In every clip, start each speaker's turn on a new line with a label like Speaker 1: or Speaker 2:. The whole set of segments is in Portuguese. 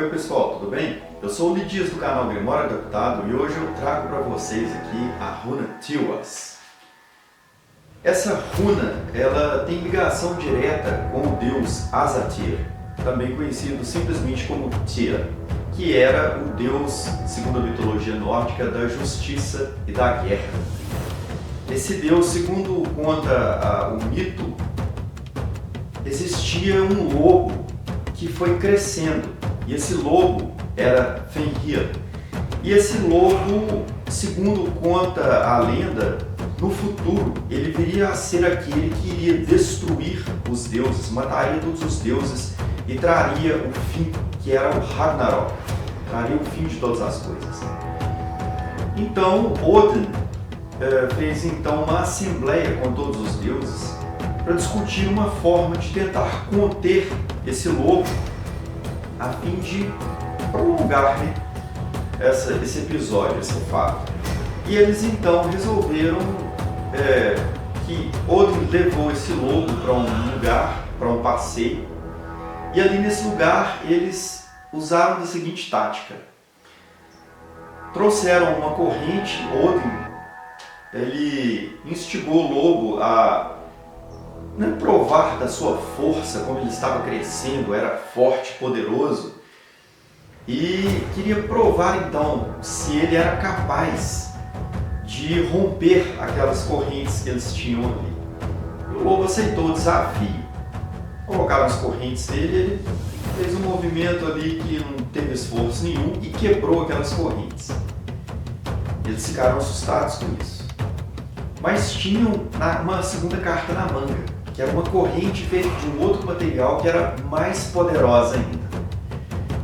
Speaker 1: Oi pessoal, tudo bem? Eu sou o Lidias do canal Grimório Adaptado e hoje eu trago para vocês aqui a runa Tiwas. Essa runa ela tem ligação direta com o deus Asatyr, também conhecido simplesmente como Tyr, que era o deus, segundo a mitologia nórdica, da justiça e da guerra. Esse deus, segundo conta o mito, existia um lobo que foi crescendo, e esse lobo era Fenrir. E esse lobo, segundo conta a lenda, no futuro ele viria a ser aquele que iria destruir os deuses, mataria todos os deuses e traria o fim, que era o Ragnarok, traria o fim de todas as coisas. Então Odin fez então uma assembleia com todos os deuses para discutir uma forma de tentar conter esse lobo a fim de prolongar esse episódio, esse fato. E eles então resolveram que Odin levou esse lobo para um lugar, para um passeio, e ali nesse lugar eles usaram da seguinte tática. Trouxeram uma corrente. Odin ele instigou o lobo a provar da sua força, como ele estava crescendo, era forte, poderoso, e queria provar então se ele era capaz de romper aquelas correntes que eles tinham ali. E o lobo aceitou o desafio. Colocaram as correntes dele, ele fez um movimento ali que não teve esforço nenhum e quebrou aquelas correntes. Eles ficaram assustados com isso. Mas tinham uma segunda carta na manga, que era uma corrente feita de um outro material que era mais poderosa ainda.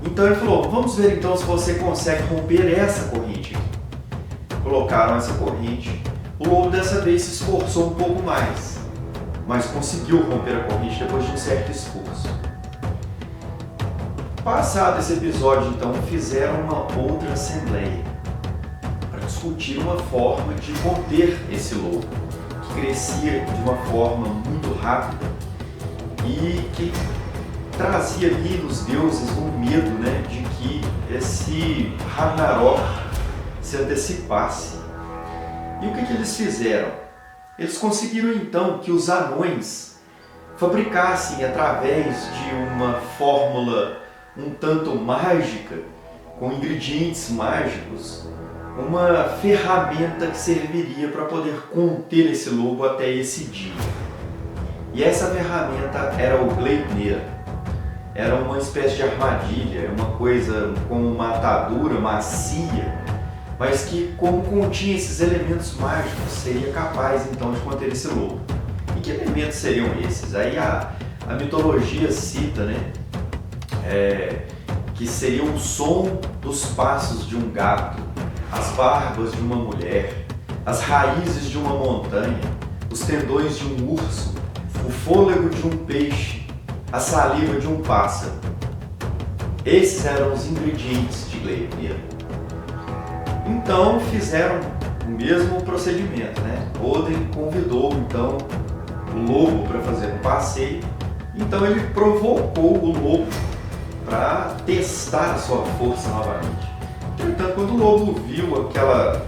Speaker 1: Então ele falou, vamos ver então se você consegue romper essa corrente aqui. Colocaram essa corrente. O lobo dessa vez se esforçou um pouco mais, mas conseguiu romper a corrente depois de um certo esforço. Passado esse episódio, então, fizeram uma outra assembleia para discutir uma forma de conter esse lobo, que crescia de uma forma muito rápida e que trazia ali nos deuses um medo, de que esse Ragnarok se antecipasse. E o que eles fizeram? Eles conseguiram então que os anões fabricassem, através de uma fórmula um tanto mágica, com ingredientes mágicos, uma ferramenta que serviria para poder conter esse lobo até esse dia. E essa ferramenta era o Gleipnir. Era uma espécie de armadilha, uma coisa com uma atadura macia, mas que, como continha esses elementos mágicos, seria capaz então de conter esse lobo. E que elementos seriam esses? Aí a mitologia cita, que seria o som dos passos de um gato, as barbas de uma mulher, as raízes de uma montanha, os tendões de um urso, o fôlego de um peixe, a saliva de um pássaro. Esses eram os ingredientes de Gleipnir. Então fizeram o mesmo procedimento, Odin convidou então o lobo para fazer um passeio. Então ele provocou o lobo para testar a sua força novamente. Entretanto, quando o lobo viu aquela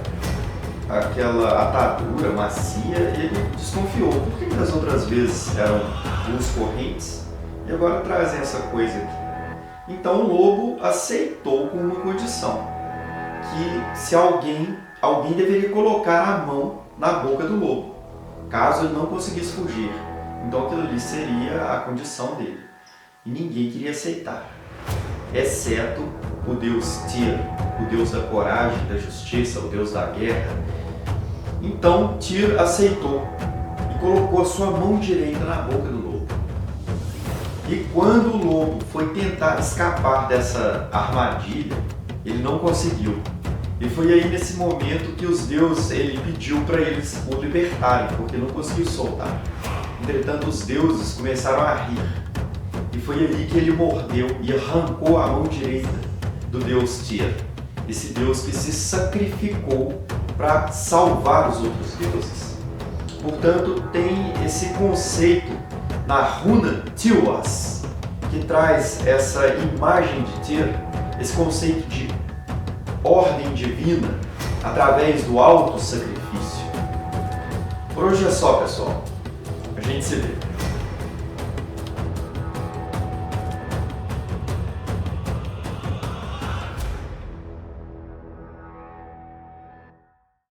Speaker 1: atadura macia, ele desconfiou. Por que das outras vezes eram duas correntes e agora trazem essa coisa aqui? Então o lobo aceitou com uma condição, que se alguém deveria colocar a mão na boca do lobo, caso ele não conseguisse fugir. Então aquilo ali seria a condição dele. E ninguém queria aceitar, exceto o deus Tyr, o deus da coragem, da justiça, o deus da guerra. Então Tyr aceitou e colocou a sua mão direita na boca do lobo. E quando o lobo foi tentar escapar dessa armadilha, ele não conseguiu. E foi aí nesse momento que os deuses, ele pediu para eles o libertarem, porque não conseguiu soltar. Entretanto, os deuses começaram a rir. E foi ali que ele mordeu e arrancou a mão direita do deus Tyr, esse deus que se sacrificou para salvar os outros deuses. Portanto, tem esse conceito na runa Tiwas, que traz essa imagem de Tyr esse conceito de ordem divina através do auto-sacrifício. Por hoje é só, pessoal. A gente se vê.